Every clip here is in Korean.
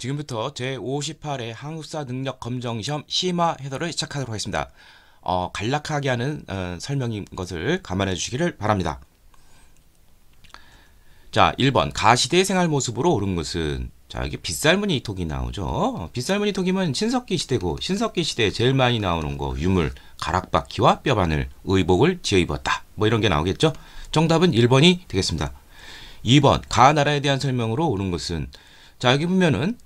지금부터 제58회 한국사 능력 검정 시험 심화 해설을 시작하도록 하겠습니다. 간략하게 하는 설명인 것을 감안해 주시기를 바랍니다. 자, 1번 가시대의 생활 모습으로 옳은 것은, 자, 여기 빗살무늬 이톡이 나오죠. 빗살무늬 이톡이면 신석기 시대고, 신석기 시대에 제일 많이 나오는 거 유물, 가락바퀴와 뼈바늘, 의복을 지어 입었다, 뭐 이런 게 나오겠죠. 정답은 1번이 되겠습니다. 2번 가나라에 대한 설명으로 옳은 것은, 자, 여기 보면은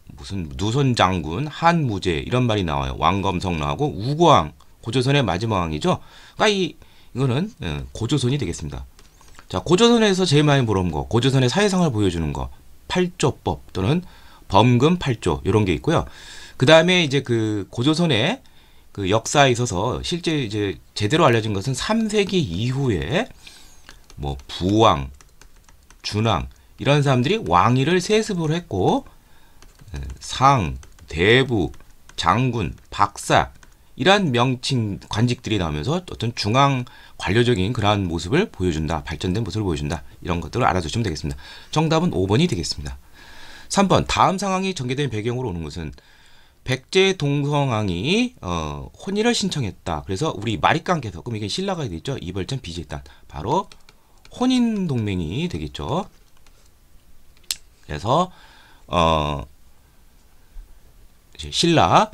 무슨 누손 장군, 한무제 이런 말이 나와요. 왕검성 나오고 우고왕, 고조선의 마지막 왕이죠. 그러니까 이거는 고조선이 되겠습니다. 자, 고조선에서 제일 많이 물어본 거, 고조선의 사회상을 보여주는 거, 팔조법 또는 범금 8조 이런 게 있고요. 그 다음에 이제 그 고조선의 그 역사에 있어서 실제 이제 제대로 알려진 것은 3세기 이후에 뭐 부왕, 준왕 이런 사람들이 왕위를 세습을 했고, 상, 대부, 장군, 박사 이러한 명칭 관직들이 나오면서 어떤 중앙 관료적인 그러한 모습을 보여준다, 발전된 모습을 보여준다, 이런 것들을 알아두시면 되겠습니다. 정답은 5번이 되겠습니다. 3번 다음 상황이 전개된 배경으로 오는 것은, 백제 동성왕이 혼인을 신청했다. 그래서 우리 마립강께서, 그럼 이게 신라가 되겠죠. 이벌전 비질단, 바로 혼인 동맹이 되겠죠. 그래서 이제 신라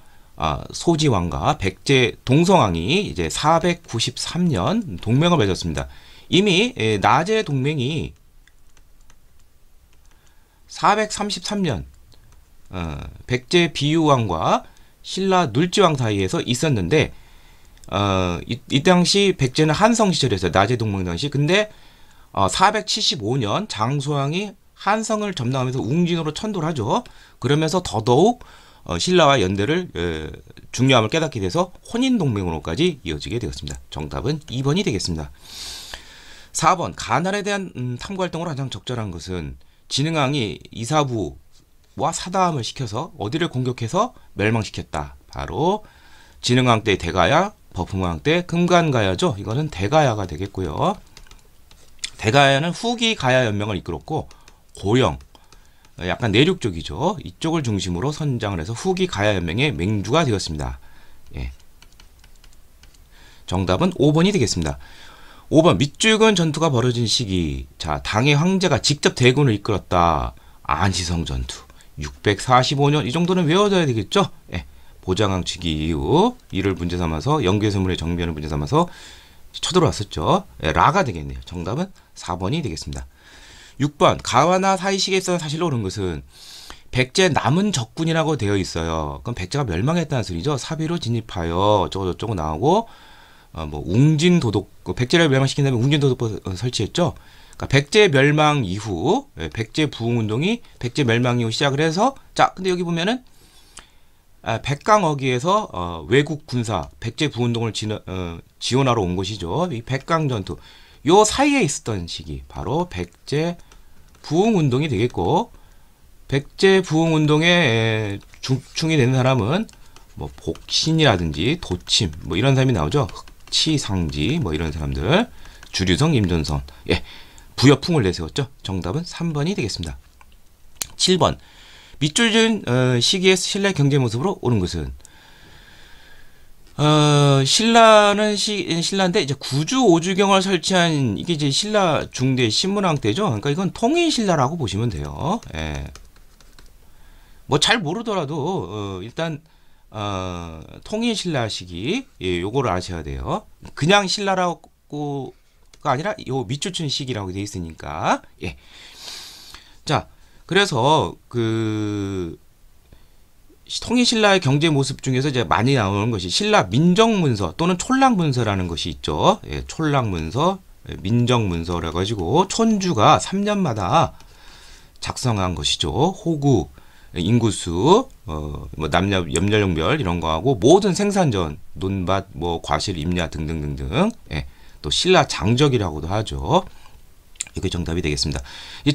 소지왕과 백제 동성왕이 이제 493년 동맹을 맺었습니다. 이미 나제 동맹이 433년 백제 비유왕과 신라 눌지왕 사이에서 있었는데, 이 당시 백제는 한성 시절이었어요. 나제 동맹 당시. 근데 475년 장수왕이 한성을 점령하면서 웅진으로 천도를 하죠. 그러면서 더더욱 신라와 연대를 중요함을 깨닫게 돼서 혼인동맹으로까지 이어지게 되었습니다. 정답은 2번이 되겠습니다. 4번 가나라에 대한 탐구활동으로 가장 적절한 것은, 진흥왕이 이사부와 사다함을 시켜서 어디를 공격해서 멸망시켰다. 바로 진흥왕 때 대가야, 버풍왕 때 금관가야죠. 이거는 대가야가 되겠고요. 대가야는 후기 가야 연명을 이끌었고, 고령, 약간 내륙 쪽이죠. 이쪽을 중심으로 선장을 해서 후기 가야 연맹의 맹주가 되었습니다. 예. 정답은 5번이 되겠습니다. 5번 밑줄근 전투가 벌어진 시기. 자, 당의 황제가 직접 대군을 이끌었다. 안시성 전투 645년, 이 정도는 외워둬야 되겠죠. 예. 보장왕 즉위 이후 이를 문제 삼아서 영계서문의 정변을 문제 삼아서 쳐들어왔었죠. 예, 라가 되겠네요. 정답은 4번이 되겠습니다. 6번 가와나 사이식에 있어서 사실로 옳은 것은, 백제 남은 적군이라고 되어 있어요. 그럼 백제가 멸망했다는 소리죠. 사비로 진입하여 어쩌고 나오고, 뭐 웅진 도독, 백제를 멸망시킨 다음에 웅진 도독법 설치했죠. 그러니까 백제 멸망 이후, 백제 부흥 운동이 백제 멸망 이후 시작을 해서, 자, 근데 여기 보면은 백강어기에서 외국 군사 백제 부흥 운동을 지원하러 온 것이죠. 이 백강 전투, 요 사이에 있었던 시기, 바로 백제 부흥운동이 되겠고, 백제 부흥운동에 중충이 되는 사람은 뭐 복신이라든지 도침 뭐 이런 사람이 나오죠. 흑치상지 뭐 이런 사람들, 주류성, 임전선, 예, 부여풍을 내세웠죠. 정답은 3번이 되겠습니다. 7번 밑줄진 시기의 신라의 경제 모습으로 옳은 것은, 신라는 신라인데 이제 구주 오주경을 설치한 이게 이제 신라 중대 신문왕 때죠. 그러니까 이건 통일 신라라고 보시면 돼요. 예. 뭐 잘 모르더라도 일단 통일 신라 시기, 예, 요거를 아셔야 돼요. 그냥 신라라고가 아니라 요 밑줄친 시기라고 되어 있으니까. 예. 자, 그래서 통일신라의 경제 모습 중에서 이제 많이 나오는 것이 신라 민정문서 또는 촐락문서라는 것이 있죠. 예, 촐락문서, 민정문서라고 가지고 촌주가 3년마다 작성한 것이죠. 호구, 인구수, 뭐 남녀 염려용별 이런 거하고 모든 생산전, 논밭, 뭐 과실, 임야 등등등등. 예, 또 신라 장적이라고도 하죠. 이게 정답이 되겠습니다.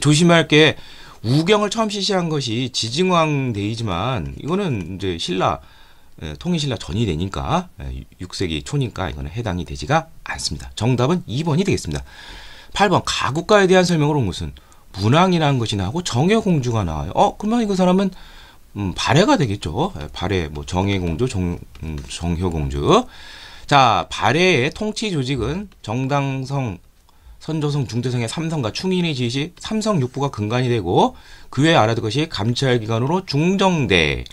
조심할 게, 우경을 처음 실시한 것이 지증왕 대이지만 이거는 이제 신라 통일신라 전이 되니까 6세기 초니까 이거는 해당이 되지가 않습니다. 정답은 2번이 되겠습니다. 8번 가국가에 대한 설명으로 온 것은, 문왕이라는 것이 나오고 정여공주가 나와요. 그러면 그 사람은 발해가 되겠죠. 발해, 뭐 정예공주, 정효공주. 자, 발해의 통치 조직은 정당성, 선조성, 중대성의 삼성과 충인이 지시, 삼성 육부가 근간이 되고 그 외에 알아둘 것이 감찰기관으로 중정대,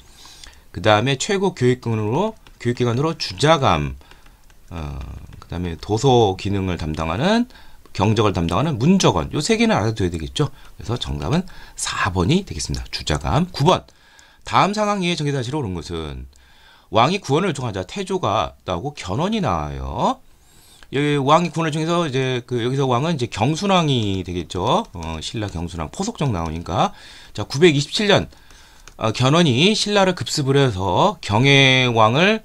그 다음에 최고 교육기관으로 주자감, 그 다음에 도서 기능을 담당하는 경적을 담당하는 문적원. 요 세 개는 알아둬야 되겠죠. 그래서 정답은 4번이 되겠습니다. 주자감. 9번. 다음 상황 이해 정의사실로 옳은 것은 왕이 구원을 요청하자 태조가 나오고 견훤이 나와요. 여기 왕이 구원을 요청해서 이제 여기서 왕은 이제 경순왕이 되겠죠. 신라 경순왕 포석정 나오니까. 자, 927년 견훤이 신라를 급습을 해서 경혜왕을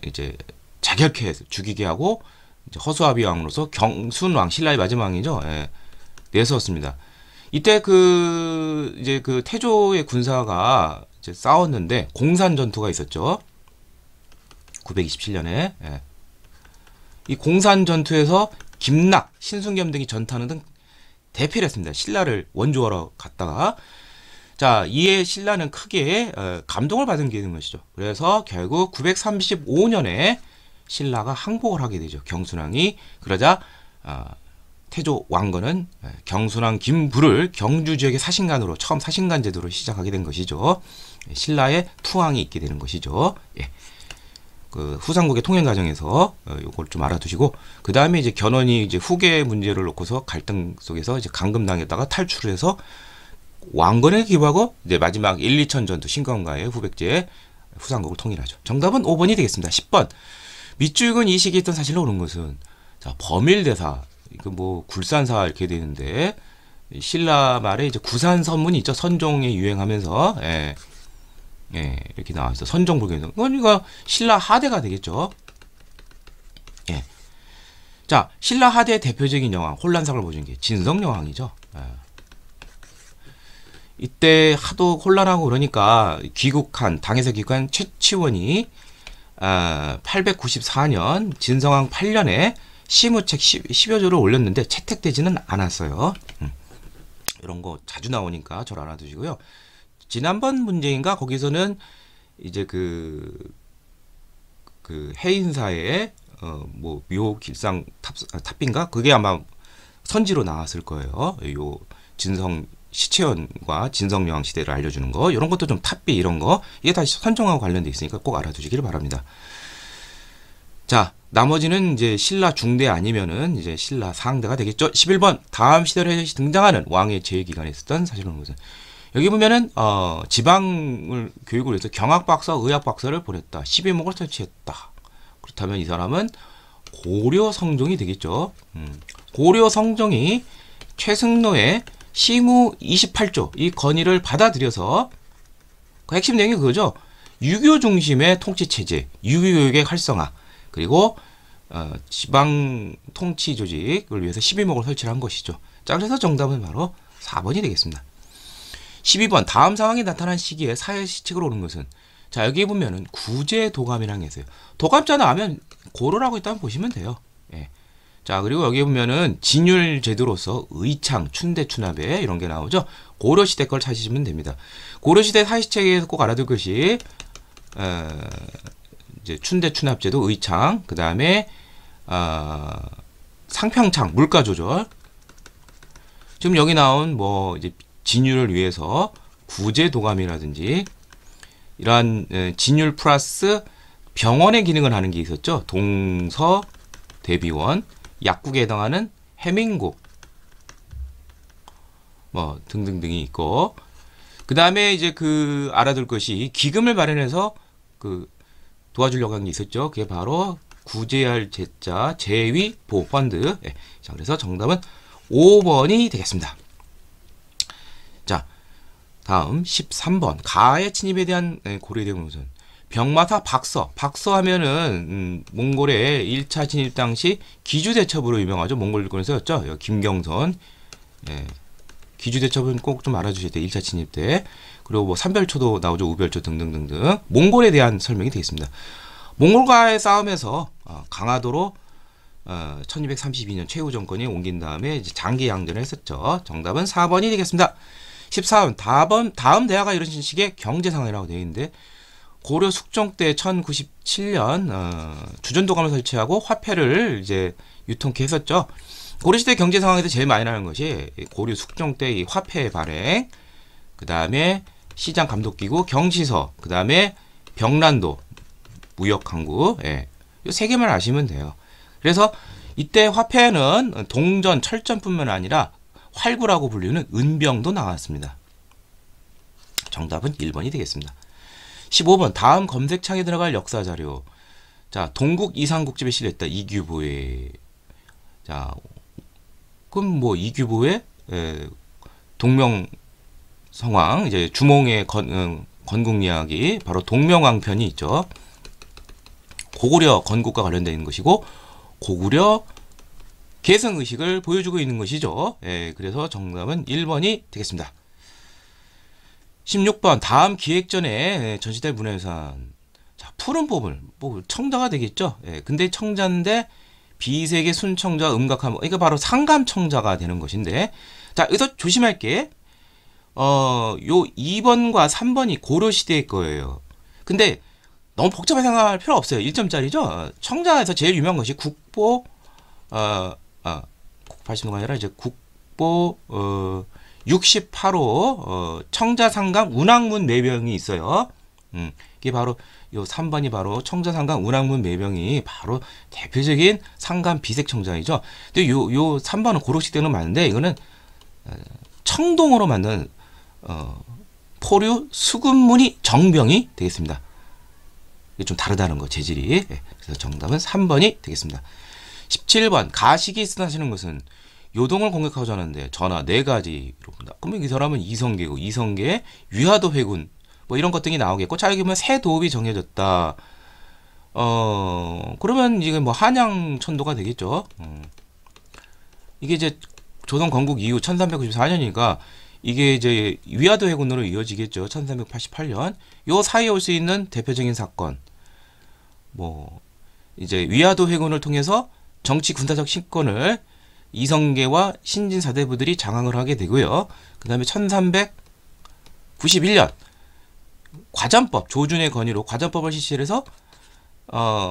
이제 자결케 죽이게 하고 이제 허수아비 왕으로서 경순왕 신라의 마지막 왕이죠. 예, 내세웠습니다. 이때 이제 태조의 군사가 이제 싸웠는데 공산 전투가 있었죠. 927년에. 예. 이 공산 전투에서 김낙, 신순겸 등이 전투하는 등 대패를 했습니다. 신라를 원조하러 갔다가. 자, 이에 신라는 크게 감동을 받은 게 되는 것이죠. 그래서 결국 935년에 신라가 항복을 하게 되죠. 경순왕이. 그러자 태조 왕건은 경순왕 김부를 경주 지역의 사신관으로 처음 사신관 제도를 시작하게 된 것이죠. 신라의 투항이 있게 되는 것이죠. 예. 후삼국의 통행 과정에서 요걸 좀 알아두시고, 그 다음에 이제 견훤이 이제 후계 문제를 놓고서 갈등 속에서 이제 강금당했다가 탈출을 해서 왕건에 기부하고 이제 마지막 1, 2천 전투 신건가의 후백제 후삼국을 통일하죠. 정답은 5번이 되겠습니다. 10번. 밑줄근 이 시기에 있던 사실로 옳은 것은, 자, 범일대사, 이거 뭐 굴산사 이렇게 되는데 신라 말에 이제 구산선문이 있죠. 선종에 유행하면서 이렇게 나와있어. 선종불교에서. 그러니까 신라 하대가 되겠죠. 예. 자, 신라 하대의 대표적인 여왕, 혼란상을 보여준 게 진성여왕이죠. 이때 하도 혼란하고 그러니까 당에서 귀국한 최치원이 894년 진성왕 8년에 시무책 10여 조를 올렸는데 채택되지는 않았어요. 이런 거 자주 나오니까 절 알아두시고요. 지난번 문제인가 거기서는 이제 해인사의 뭐 묘길상 탑인가 그게 아마 선지로 나왔을 거예요. 요 진성 시체연과 진성여왕 시대를 알려주는 거, 이런 것도 좀 탑비 이런 거 이게 다 선종하고 관련돼 있으니까 꼭 알아두시기를 바랍니다. 자, 나머지는 이제 신라 중대 아니면은 이제 신라 상대가 되겠죠. 11번. 다음 시대에 등장하는 왕의 제위기관에 있었던 사실은 것은, 여기 보면은 지방을 교육을 해서 경학박사, 의학박사를 보냈다. 12목을 설치했다. 그렇다면 이 사람은 고려 성종이 되겠죠. 고려 성종이 최승로의 시무 28조 이 건의를 받아들여서 그 핵심 내용이 그거죠. 유교 중심의 통치 체제, 유교교육의 활성화, 그리고 지방 통치 조직을 위해서 12목을 설치를 한 것이죠. 자, 그래서 정답은 바로 4번이 되겠습니다. 12번. 다음 상황이 나타난 시기에 사회시책으로 오는 것은, 자, 여기 보면은 구제도감이라는 게 있어요. 도감자 나오면 고려라고 있다면 보시면 돼요. 예. 자, 그리고 여기 보면은 진율 제도로서 의창, 춘대, 추납에 이런 게 나오죠. 고려시대 걸 찾으시면 됩니다. 고려시대 사회시책에서 꼭 알아둘 것이 이제 춘대, 추납제도, 의창, 그 다음에 상평창, 물가 조절. 지금 여기 나온 뭐 이제 진율을 위해서 구제도감이라든지 이러한 진율 플러스 병원의 기능을 하는 게 있었죠. 동서 대비원, 약국에 해당하는 해민국 뭐 등등등이 있고, 그 다음에 이제 알아둘 것이 기금을 마련해서 도와주려고 한 게 있었죠. 그게 바로 구제할 제자 제위 보펀드. 예. 자, 그래서 정답은 5번이 되겠습니다. 자, 다음 13번. 가의 침입에 대한 고려에 대한 것은, 병마사 박서하면은 몽골의 1차 진입 당시 기주대첩으로 유명하죠. 몽골권에서였죠. 김경선. 예. 기주대첩은 꼭 좀 알아주셔야 돼요. 1차 진입 때. 그리고 뭐 삼별초도 나오죠. 우별초 등등등등. 몽골에 대한 설명이 되겠습니다. 몽골과의 싸움에서 강화도로 1232년 최후 정권이 옮긴 다음에 이제 장기 양전을 했었죠. 정답은 4번이 되겠습니다. 14번 다음 대화가 이런 식의 경제 상황이라고 되어 있는데 고려 숙종 때 1097년 주전도감을 설치하고 화폐를 이제 유통케 했었죠. 고려시대 경제 상황에서 제일 많이 나는 것이 고려 숙종 때 이 화폐 발행, 그 다음에 시장 감독기구, 경시서, 그 다음에 병란도, 무역항구, 예. 이 세 개만 아시면 돼요. 그래서 이때 화폐는 동전, 철전뿐만 아니라 활구라고 불리는 은병도 나왔습니다. 정답은 1번이 되겠습니다. 15번 다음 검색창에 들어갈 역사 자료. 자, 동국 이상국집에 실렸다. 이규보의. 자, 그럼 뭐 이규보의 동명성왕, 이제 주몽의 건국 이야기, 바로 동명왕편이 있죠. 고구려 건국과 관련되어 있는 것이고 고구려 계승의식을 보여주고 있는 것이죠. 예, 그래서 정답은 1번이 되겠습니다. 16번 다음 기획전에 전시될 문화유산. 자, 푸른 보물, 뭐 청자가 되겠죠. 예, 근데 청자인데 비색의 순청자 음각함, 이거 바로 상감청자가 되는 것인데, 자, 여기서 조심할 게 요 2번과 3번이 고려시대의 거예요. 근데 너무 복잡하게 생각할 필요 없어요. 1점짜리죠. 청자에서 제일 유명한 것이 국보, 국팔신도가 아니라 이제 국보 68호 청자상감 운항문 매병이 있어요. 이게 바로 요 3번이 바로 청자상감 운항문 매병이 바로 대표적인 상감 비색 청자이죠. 근데 요 3번은 고려시대는 맞는데 이거는 청동으로 만든 포류 수금무늬 정병이 되겠습니다. 이게 좀 다르다는 거, 재질이. 그래서 정답은 3번이 되겠습니다. 17번 가식이 쓰다시는 것은 요동을 공격하고자 하는데 전하 4가지로 본다. 그러면 이 사람은 이성계고, 이성계의 위화도 회군 뭐 이런 것 등이 나오겠고, 자, 여기 보면 새 도읍이 정해졌다. 그러면 이게 뭐 한양천도가 되겠죠. 이게 이제 조선 건국 이후 1394년이니까 이게 이제 위화도 회군으로 이어지겠죠. 1388년. 요 사이에 올 수 있는 대표적인 사건. 뭐 이제 위화도 회군을 통해서 정치 군사적 신권을 이성계와 신진 사대부들이 장악을 하게 되고요. 그 다음에 1391년 과잠법, 조준의 건의로 과잠법을 실시해서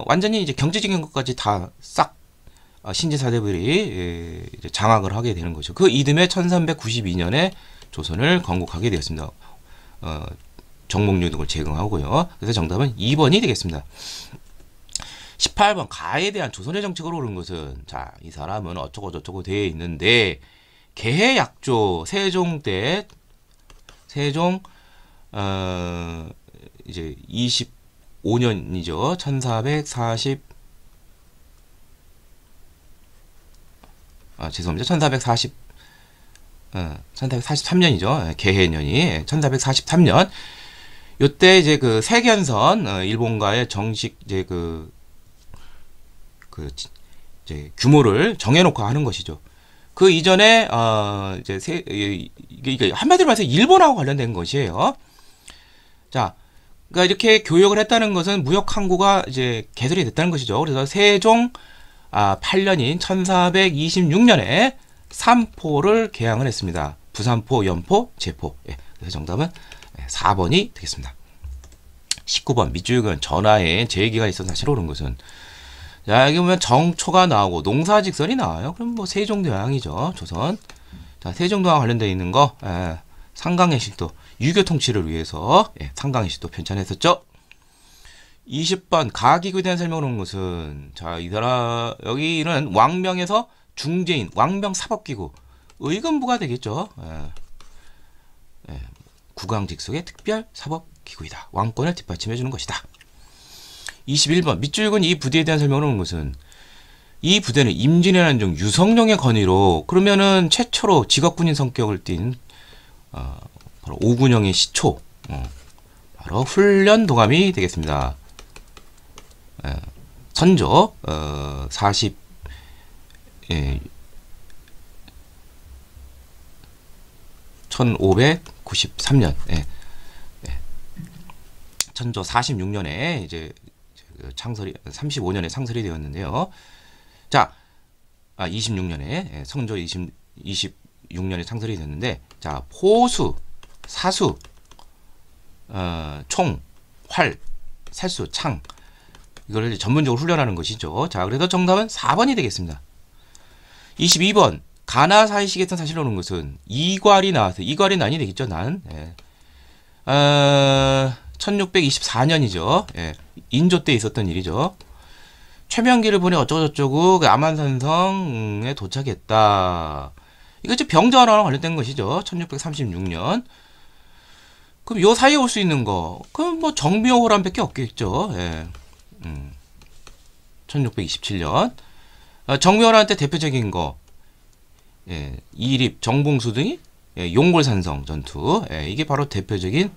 완전히 이제 경제적인 것까지 다 싹 신진 사대부들이 이제 장악을 하게 되는 거죠. 그 이듬해 1392년에 조선을 건국하게 되었습니다. 정목류 등을 제공하고요. 그래서 정답은 2번이 되겠습니다. 18번 가에 대한 조선의 정책으로 오른 것은, 자, 이 사람은 어쩌고 저쩌고 되어 있는데 계해약조 세종 때 세종 이제 25년이죠. 1443년이죠. 계해년이 1443년. 요때 이제 그 세견선 일본과의 정식 이제 이제 규모를 정해놓고 하는 것이죠. 그 이전에 이제 이게 한마디로 말해서 일본하고 관련된 것이에요. 자, 그러니까 이렇게 교역을 했다는 것은 무역 항구가 이제 개설이 됐다는 것이죠. 그래서 세종 8년인 1426년에 삼포를 개항을 했습니다. 부산포, 연포, 제포. 예, 그래서 정답은 4번이 되겠습니다. 19번 밑줄근 전하에 제기가 있어 사실 옳은 것은, 자, 여기 보면 정초가 나오고 농사직설이 나와요. 그럼 뭐 세종대왕이죠. 조선. 자, 세종대왕 관련되어 있는 거, 상강의 실도, 유교 통치를 위해서 상강의 실도 편찬했었죠. 20번 가기구에 대한 설명을 한 것은, 자, 이 사람 여기는 왕명에서 중재인 왕명 사법기구 의금부가 되겠죠. 국왕직속의 특별 사법기구이다. 왕권을 뒷받침해 주는 것이다. 21번 밑줄근 이 부대에 대한 설명을 한 것은, 이 부대는 임진왜란 중 유성룡의 건의로, 그러면은 최초로 직업군인 성격을 띤 바로 오군영의 시초, 바로 훈련 도감이 되겠습니다. 선조 1593년, 천조 46년에 이제 창설이 35년에 상설이 되었는데요. 자, 26년에 성조 26년에 창설이 됐는데, 자, 포수, 사수, 총, 활, 살수, 창, 이거를 전문적으로 훈련하는 것이죠. 자, 그래서 정답은 4번이 되겠습니다. 22번 가나 사이시계선 사실로 오는 것은 이괄이 나왔어요. 이괄이 난이 되겠죠. 난 1624년이죠. 인조 때 있었던 일이죠. 최명기를 보내 어쩌고저쩌고 암안산성에 도착했다. 이거 이제 병자호랑 관련된 것이죠. 1636년. 그럼 요 사이에 올 수 있는 거, 그럼 뭐 정묘호란밖에 없겠죠. 1627년. 정묘호란 때 대표적인 거, 이립, 정봉수 등이 용골산성 전투. 이게 바로 대표적인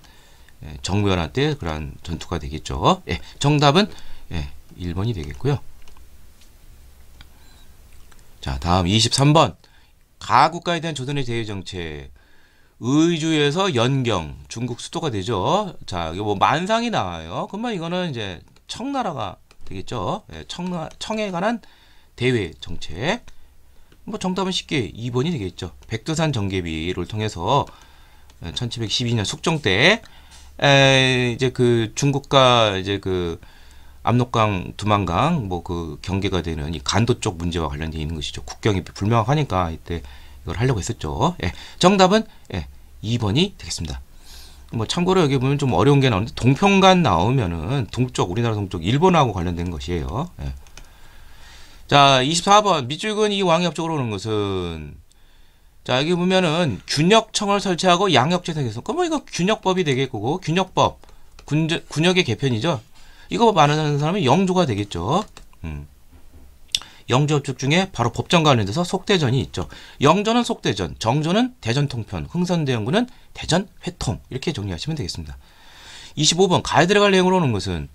정묘호란 때 그러한 전투가 되겠죠. 정답은 1번이 되겠고요. 자, 다음 23번. 가국가에 대한 조선의 대외정책. 의주에서 연경, 중국 수도가 되죠. 자, 이거 뭐 만상이 나와요. 그러면 이거는 이제 청나라가 되겠죠. 청에 관한 대외 정책. 뭐 정답은 쉽게 2번이 되겠죠. 백두산 정계비를 통해서 1712년 숙종 때 이제 그 중국과 이제 그 압록강, 두만강 뭐 그 경계가 되는 이 간도 쪽 문제와 관련되어 있는 것이죠. 국경이 불명확하니까 이때 이걸 하려고 했었죠. 정답은 2번이 되겠습니다. 뭐 참고로 여기 보면 좀 어려운 게 나오는데 동평간 나오면은 동쪽, 우리나라 동쪽 일본하고 관련된 것이에요. 자, 24번 밑줄근 이 왕이 앞쪽으로 오는 것은, 자, 여기 보면은 균역청을 설치하고 양역재생해서, 그럼 이거 균역법이 되겠고, 균역법, 군역의 개편이죠. 이거 많은 사람이 영조가 되겠죠. 영조업적 중에 바로 법정 관련돼서 속대전이 있죠. 영조는 속대전, 정조는 대전통편, 흥선대원군은 대전회통, 이렇게 정리하시면 되겠습니다. 25번 가에 들어갈 내용으로 오는 것은,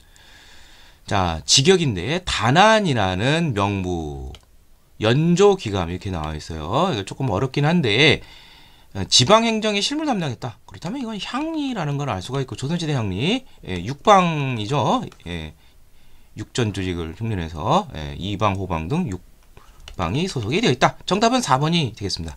자, 직역인데 단안이라는 명부, 연조기감 이렇게 나와 있어요. 이거 조금 어렵긴 한데 지방행정의 실무 담당했다. 그렇다면 이건 향리라는 걸 알 수가 있고, 조선시대 향리, 육방이죠. 육전 조직을 흉내내서 이방, 호방 등 육방이 소속이 되어 있다. 정답은 4번이 되겠습니다.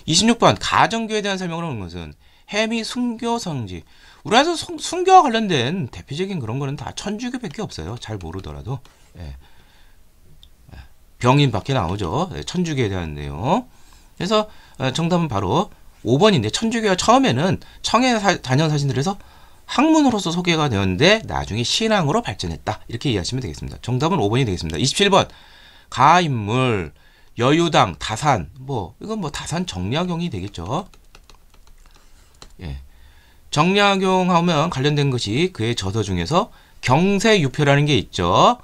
26번 가정교에 대한 설명을 하는 것은 해미 순교 성지. 우리나라에서 순교와 관련된 대표적인 그런 거는 다 천주교밖에 없어요. 잘 모르더라도. 병인 밖에 나오죠. 천주교에 대한 내용. 그래서 정답은 바로 5번인데, 천주교가 처음에는 청해 단연 사신들에서 학문으로서 소개가 되었는데 나중에 신앙으로 발전했다. 이렇게 이해하시면 되겠습니다. 정답은 5번이 되겠습니다. 27번 가인물, 여유당, 다산. 이건 다산 정약용이 되겠죠. 정약용 하면 관련된 것이 그의 저서 중에서 경세유표라는 게 있죠.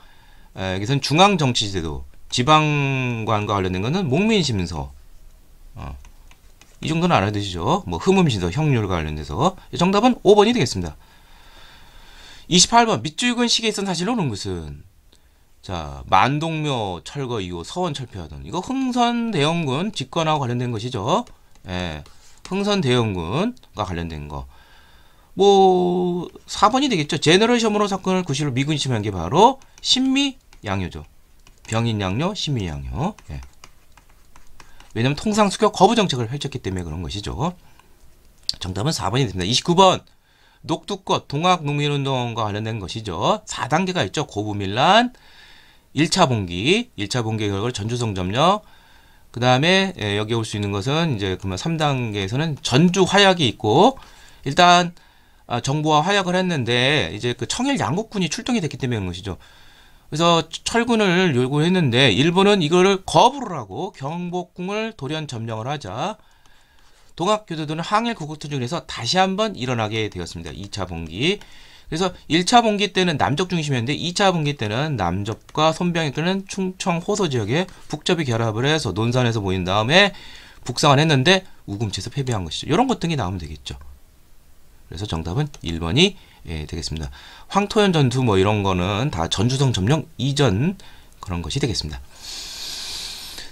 여기서는 중앙정치제도, 지방관과 관련된 거는 목민심서. 이 정도는 알아두시죠. 흠음신서, 형률과 관련돼서. 정답은 5번이 되겠습니다. 28번 밑줄근 시계에 있던 사실로 오는 것은, 자, 만동묘 철거 이후 서원 철폐하던, 이거 흥선대원군 집권하고 관련된 것이죠. 흥선대원군과 관련된 거. 4번이 되겠죠. 제너럴 셔머로 사건을 구실로 미군이 침해한 게 바로 신미양요죠. 병인양요, 신미양요. 왜냐면 통상 수교 거부 정책을 펼쳤기 때문에 그런 것이죠. 정답은 4번이 됩니다. 29번 녹두꽃 동학농민운동과 관련된 것이죠. 4단계가 있죠. 고부밀란, 1차 봉기, 1차 봉기의 결과를 전주성 점령, 그 다음에 여기 올 수 있는 것은 이제 그러면 3단계에서는 전주 화약이 있고, 일단 정부와 화약을 했는데 이제 그 청일 양국군이 출동이 됐기 때문에 그런 것이죠. 그래서 철군을 요구했는데 일본은 이거를 거부를 하고 경복궁을 돌연 점령을 하자 동학교도들은 항일 구국투쟁에서 다시 한번 일어나게 되었습니다. 2차 봉기. 그래서 1차 봉기 때는 남적 중심이었는데 2차 봉기 때는 남적과 손병이 끄는 충청 호소 지역에 북접이 결합을 해서 논산에서 모인 다음에 북상을 했는데 우금치에서 패배한 것이죠. 이런 것 등이 나오면 되겠죠. 그래서 정답은 1번이 되겠습니다. 황토현 전투 이런 거는 다 전주성 점령 이전 그런 것이 되겠습니다.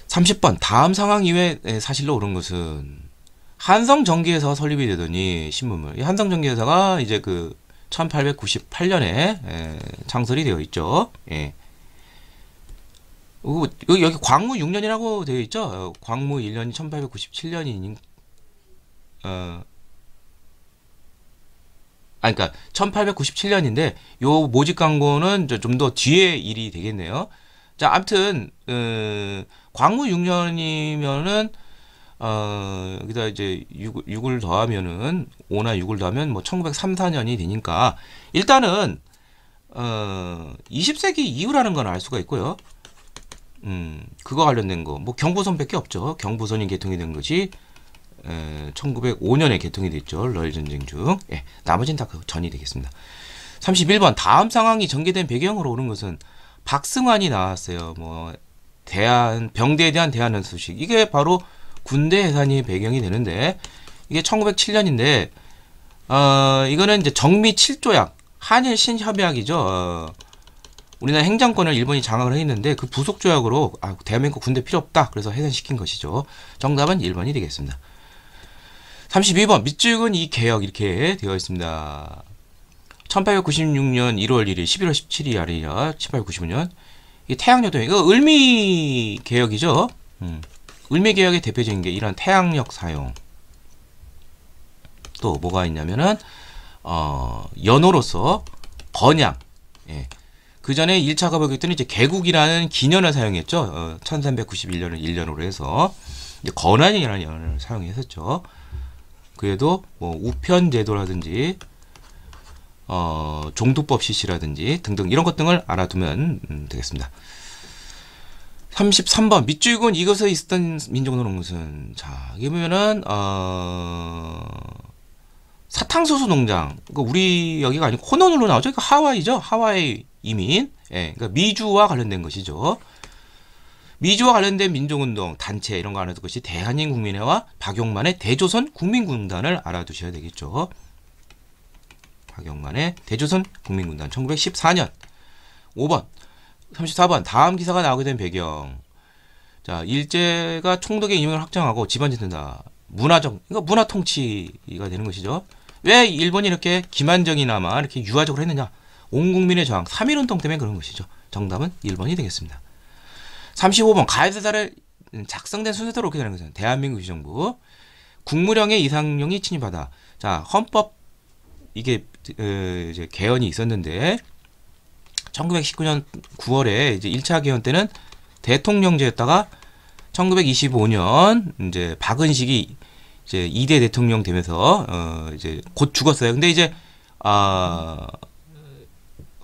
30번 다음 상황 이외 사실로 옳은 것은, 한성전기회사가 설립이 되더니 신문물. 이 한성전기회사가 이제 그 1898년에 창설이 되어 있죠. 여기 광무 6년이라고 되어 있죠. 광무 1년이 1897년이니 그러니까 1897년인데 요 모집 광고는 좀 더 뒤에 일이 되겠네요. 자, 아무튼 광무 6년이면은 여기다 이제 6을 더하면은 5나 6을 더하면 뭐 1903, 4년이 되니까 일단은 20세기 이후라는 건 알 수가 있고요. 그거 관련된 거 뭐 경부선밖에 없죠. 경부선이 개통이 된 것이 1905년에 개통이 됐죠. 러일 전쟁 중. 예, 나머지는 다 그 전이 되겠습니다. 31번 다음 상황이 전개된 배경으로 오른 것은 박승환이 나왔어요. 뭐 병대에 대한 대안은 소식. 이게 바로 군대 해산이 배경이 되는데 이게 1907년인데 이거는 이제 정미 7조약 한일 신협약이죠. 우리나라 행정권을 일본이 장악을 했는데 그 부속 조약으로 대한민국 군대 필요 없다. 그래서 해산시킨 것이죠. 정답은 1번이 되겠습니다. 32번 밑줄근 이 개혁 이렇게 되어 있습니다. 1896년 1월 1일, 11월 17일 아니라 1895년 이 태양여동 이거 을미 개혁이죠. 을미 개혁의 대표적인 게 이런 태양력 사용. 또 뭐가 있냐면은 연호로서 번양. 예. 그 전에 1차 가보겠더니 이제 개국이라는 기년을 사용했죠. 1391년을 1년으로 해서 이제 건환이라는 연을 사용했었죠. 그래도 뭐 우편제도라든지 종두법 실시라든지 등등 이런 것 등을 알아두면 되겠습니다. 33번 밑줄근 이것에 있었던 민족노는 무슨 자 이게 보면은 사탕수수 농장 우리 여기가 아니고 호놀룰루 나오죠. 그러니까 하와이죠. 하와이 이민 예, 그러니까 미주와 관련된 것이죠. 미주와 관련된 민족운동 단체 이런 거 알아둘 것이 대한민국민회와 박용만의 대조선 국민군단을 알아두셔야 되겠죠. 박용만의 대조선 국민군단 1914년 5번 34번 다음 기사가 나오게 된 배경 자 일제가 총독의 임명을 확정하고 집안지 든다 문화적 그러니까 문화 통치가 되는 것이죠. 왜 일본이 이렇게 기만적이나마 이렇게 유화적으로 했느냐 온 국민의 저항 3.1운동 때문에 그런 것이죠. 정답은 1번이 되겠습니다. 35번 가해사를 작성된 순서대로 이렇게 되는 것은 대한민국 위정부 국무령의 이상령이 침입하다 자 헌법 이게 이제 개헌이 있었는데 1919년 9월에 이제 1차 개헌 때는 대통령제였다가 1925년 이제 박은식이 이제 2대 대통령 되면서 이제 곧 죽었어요. 근데 이제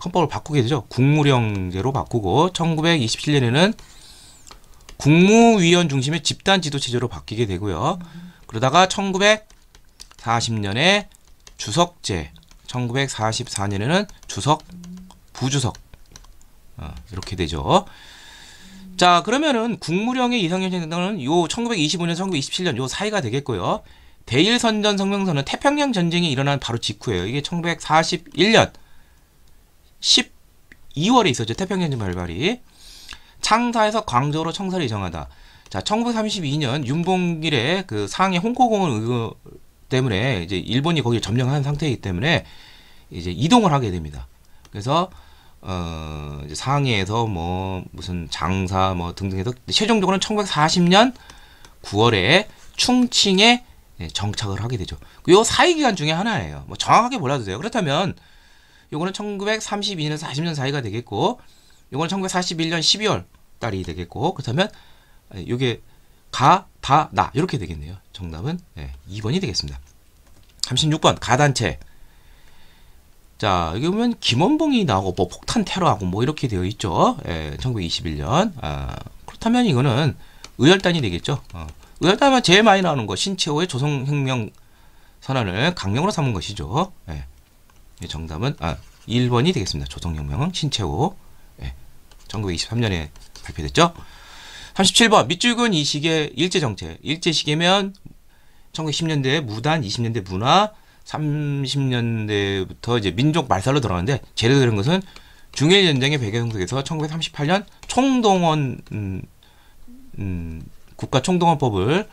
헌법을 바꾸게 되죠. 국무령제로 바꾸고 1927년에는 국무위원 중심의 집단 지도 체제로 바뀌게 되고요. 그러다가 1940년에 주석제, 1944년에는 주석, 부주석 이렇게 되죠. 자 그러면은 국무령의 이상령 정당은 요 1925년, 1927년 요 사이가 되겠고요. 대일선전 성명서는 태평양 전쟁이 일어난 바로 직후예요. 이게 1941년 12월에 있었죠. 태평양 전쟁 발발이. 창사에서 광저우로 청사를 이정하다. 자, 1932년 윤봉길의 그 상해 홍콩공원 의거 때문에 이제 일본이 거기를 점령한 상태이기 때문에 이제 이동을 하게 됩니다. 그래서 이제 상해에서 뭐 무슨 장사 뭐 등등해서 최종적으로는 1940년 9월에 충칭에 정착을 하게 되죠. 요 사이 기간 중에 하나예요. 뭐 정확하게 몰라도 돼요. 그렇다면 요거는 1932년에서 40년 사이가 되겠고 요거는 1941년 12월 달이 되겠고 그렇다면 요게 가, 다, 나 이렇게 되겠네요. 정답은 2번이 되겠습니다. 36번 가단체 자 여기 보면 김원봉이 나오고 뭐 폭탄 테러하고 뭐 이렇게 되어 있죠. 1921년 그렇다면 이거는 의열단이 되겠죠. 의열단은 제일 많이 나오는 거 신채호의 조선혁명 선언을 강령으로 삼은 것이죠. 정답은 1번이 되겠습니다. 조선혁명은 신채호 1923년에 발표됐죠. 37번 밑줄근 이식의 일제정책 일제시계면 1910년대 무단 20년대 문화 30년대부터 이제 민족 말살로 들어가는데 제대로 된 것은 중일전쟁의 배경 속에서 1938년 총동원 국가총동원법을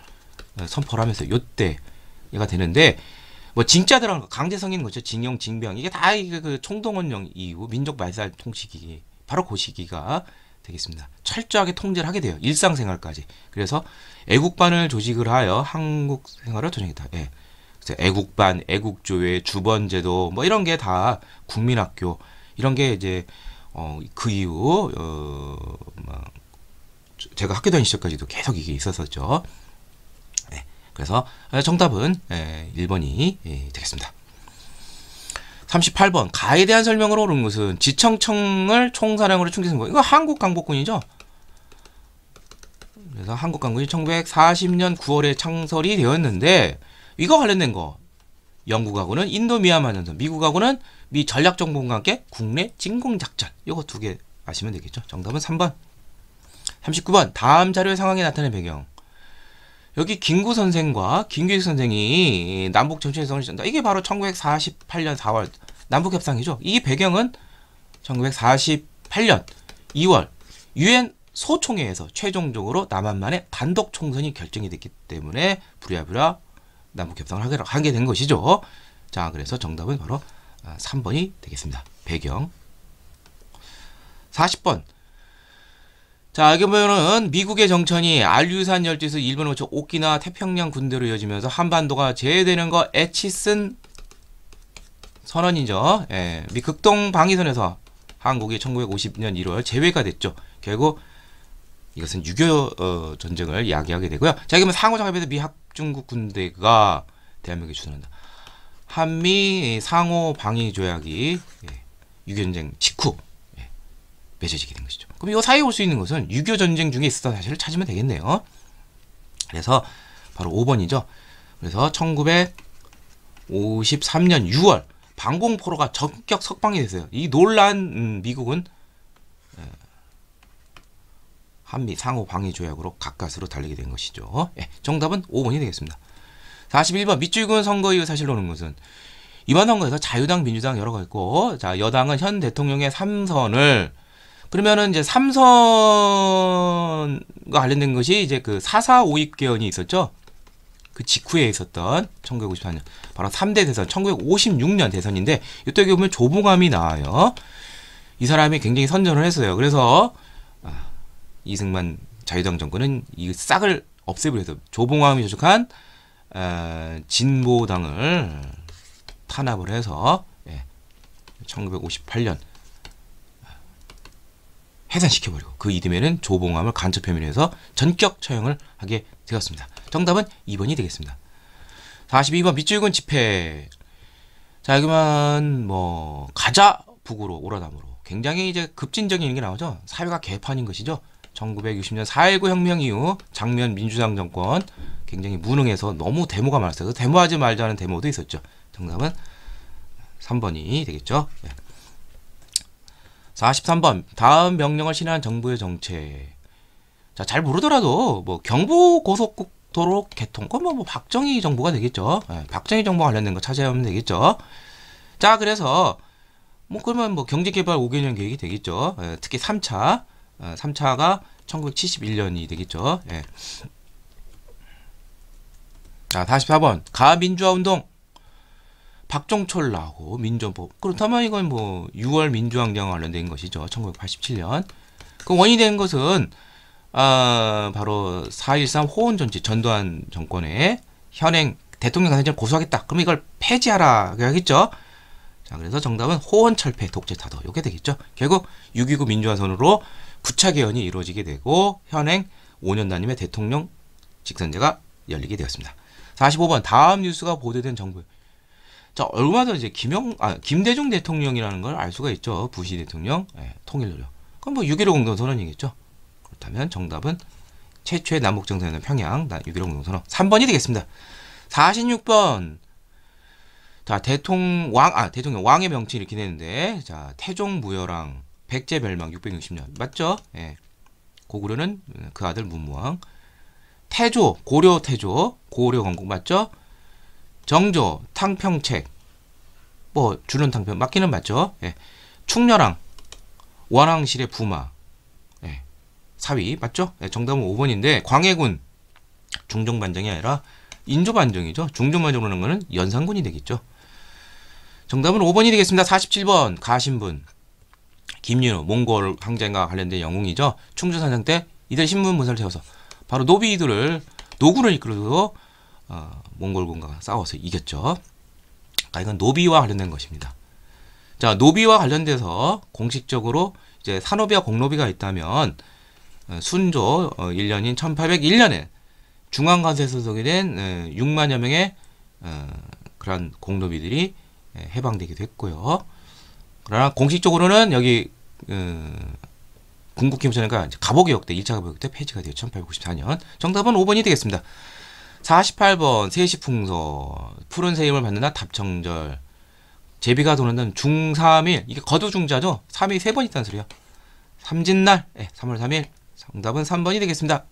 선포를 하면서 요때가 되는데 뭐 징자 들어간 거 강제성 있는 거죠. 징용 징병 이게 다 그 총동원령 이후 민족 말살 통치기 바로 그 시기가 되겠습니다. 철저하게 통제를 하게 돼요. 일상생활까지. 그래서 애국반을 조직을 하여 한국 생활을 전형했다. 예. 그래서 애국반, 애국조회, 주번제도 뭐 이런 게 다 국민학교 이런 게 이제 그 이후 제가 학교 다닐 시절까지도 계속 이게 있었었죠. 네. 그래서 정답은 1번이 되겠습니다. 38번 가에 대한 설명으로 옳은 것은 지청청을 총사령으로 충기한 거. 이거 한국강복군이죠. 그래서 한국강군이 1940년 9월에 창설이 되었는데 이거 관련된 거 영국하고는 인도 미얀마 전선, 미국하고는 미 전략정보원과 함께 국내 진공작전 이거 두 개 아시면 되겠죠. 정답은 3번. 39번 다음 자료의 상황에 나타낸 배경. 여기 김구 선생과 김규익 선생이 남북 정치협상을 시작한다. 이게 바로 1948년 4월 남북협상이죠. 이 배경은 1948년 2월 유엔 소총회에서 최종적으로 남한만의 단독 총선이 결정이 됐기 때문에 부랴부랴 남북협상을 하게 된 것이죠. 자, 그래서 정답은 바로 3번이 되겠습니다. 배경. 40번. 자, 여기 보면은 미국의 정천이 알류산 열도에서 일본을 거쳐 오키나와 태평양 군대로 이어지면서 한반도가 제외되는 거 에치슨 선언이죠. 예, 미 극동 방위선에서 한국이 1950년 1월 제외가 됐죠. 결국 이것은 6.25 전쟁을 야기하게 되고요. 자, 그러면 상호작업에서 미 합중국 군대가 대한민국에 주둔한다. 한미 상호 방위 조약이 6.25 전쟁 직후 맺어지게 된 것이죠. 그럼 이 사이에 올 수 있는 것은 6.25 전쟁 중에 있었던 사실을 찾으면 되겠네요. 그래서 바로 5번이죠. 그래서 1953년 6월 방공포로가 전격 석방이 됐어요. 이 놀란 미국은 한미 상호 방위 조약으로 가까스로 달리게 된 것이죠. 정답은 5번이 되겠습니다. 41번 밑줄근 선거이후 사실로 오는 것은 이번 선거에서 자유당, 민주당 여러 가 있고, 자, 여당은 현 대통령의 3선을 그러면은 이제 3선과 관련된 것이 이제 그 4.4 오입개헌이 있었죠. 그 직후에 있었던 1954년 바로 3대 대선 1956년 대선인데 이때 보면 조봉암이 나와요. 이 사람이 굉장히 선전을 했어요. 그래서 이승만 자유당 정권은 이 싹을 없애버려서 조봉암이 조직한 진보당을 탄압을 해서 1958년 해산시켜버리고 그 이듬해는 조봉암을 간첩 혐의로 해서 전격 처형을 하게 되었습니다. 정답은 2번이 되겠습니다. 42번 밑줄근 집회. 자, 여기만 뭐 가자 북으로 오라담으로 굉장히 이제 급진적인 게 나오죠. 사회가 개판인 것이죠. 1960년 4.19 혁명 이후 장면 민주당 정권 굉장히 무능해서 너무 데모가 많았어요. 데모하지 말자는 데모도 있었죠. 정답은 3번이 되겠죠. 43번 다음 명령을 실행한 정부의 정책. 자, 잘 모르더라도 뭐 경부 고속도로 개통 그건 뭐 박정희 정부가 되겠죠. 박정희 정부 관련된 거 찾아보면 되겠죠. 자, 그래서 뭐 그러면 뭐 경제개발 5개년 계획이 되겠죠. 특히 3차가 1971년이 되겠죠. 자, 44번 가민주화 운동. 박종철 나오고 민주헌법. 그렇다면 이건 뭐 6월 민주항쟁과 관련된 것이죠. 1987년. 그 원인이 된 것은 바로 4.13 호원존치 전두환 정권의 현행 대통령 간사를 고소하겠다. 그럼 이걸 폐지하라 하겠죠. 자, 그래서 정답은 호원철폐 독재타도 이게 되겠죠. 결국 6.29 민주화선으로 9차 개헌이 이루어지게 되고 현행 5년 단임의 대통령 직선제가 열리게 되었습니다. 45번 다음 뉴스가 보도된 정부. 자, 얼마 전 이제 김대중 대통령이라는 걸 알 수가 있죠. 부시 대통령 통일노력. 그럼 뭐 6.15 공동선언이겠죠. 그렇다면 정답은 최초의 남북정상회담 평양 6.15 공동선언 3번이 되겠습니다. 46번. 자, 대통령 왕의 명칭 이렇게 되는데, 자, 태종 무열왕 백제 멸망 660년 맞죠? 고구려는 그 아들 문무왕. 태조 고려 건국 맞죠? 정조 탕평책 뭐 주는 탕평 맞기는 맞죠? 충렬왕 원왕실의 부마 사위 맞죠? 정답은 5번인데 광해군 중종반정이 아니라 인조반정이죠. 중종반정으로 하는 거는 연산군이 되겠죠. 정답은 5번이 되겠습니다. 47번 가신분. 김윤호 몽골 항쟁과 관련된 영웅이죠. 충주산장 때 이들 신문 문서를 세워서 바로 노비들을 노군을 이끌어서 몽골군과 싸워서 이겼죠. 그러니까 이건 노비와 관련된 것입니다. 자, 노비와 관련돼서 공식적으로 이제 산노비와 공노비가 있다면 순조 1년인 1801년에 중앙관세에 소속이 된 6만여 명의 그런 공노비들이 해방되기도 했고요. 그러나 공식적으로는 여기 군국기무사니까 갑오개혁 때 1차 갑오개혁 때 폐지가 되어 1894년. 정답은 5번이 되겠습니다. 48번 세시풍서 푸른 새임을 받는다 답청절 제비가 도는 중3일 이게 거두중자죠. 3이 3번 있다는 소리야. 삼진날 3월 3일 정답은 3번이 되겠습니다.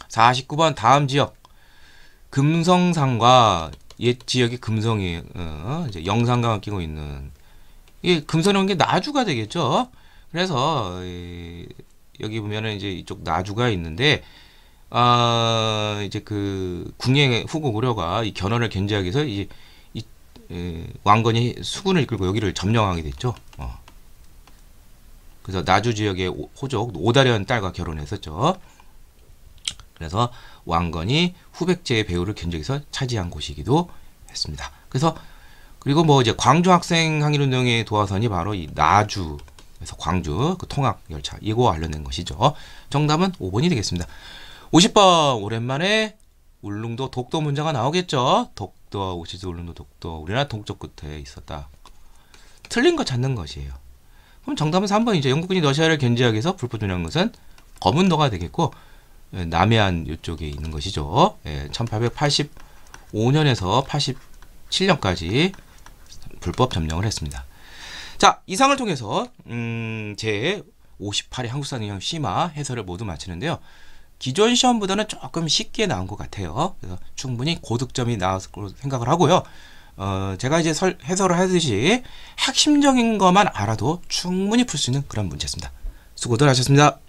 49번 다음 지역 금성산과 옛 지역이 금성이 이제 영산강을 끼고 있는 이 금성이라는 게 나주가 되겠죠. 그래서 여기 보면은 이제 이쪽 나주가 있는데 이제 그 궁예 후고 고려가 이 견훤을 견제하기 위해서 이 왕건이 수군을 이끌고 여기를 점령하게 됐죠. 그래서 나주 지역의 호족 오다련 딸과 결혼했었죠. 그래서 왕건이 후백제의 배후를 견적해서 차지한 곳이기도 했습니다. 그래서 그리고 뭐 이제 광주 학생 항일운동의 도화선이 바로 이 나주에서 광주 그 통학 열차 이거 관련된 것이죠. 정답은 5번이 되겠습니다. 50번 오랜만에 울릉도 독도 문제가 나오겠죠. 독도 오시즈 울릉도 독도 우리나라 동쪽 끝에 있었다. 틀린 거 찾는 것이에요. 그럼 정답은 3번이죠. 영국군이 러시아를 견제하기 위해서 불법 전향한 것은 검은도가 되겠고 남해안 이쪽에 있는 것이죠. 1885년에서 87년까지 불법 점령을 했습니다. 자, 이상을 통해서 제 58회 한국사 능력 심화 해설을 모두 마치는데요. 기존 시험보다는 조금 쉽게 나온 것 같아요. 그래서 충분히 고득점이 나왔을 거로 생각을 하고요. 제가 이제 해설을 하듯이 핵심적인 것만 알아도 충분히 풀 수 있는 그런 문제였습니다. 수고들 하셨습니다.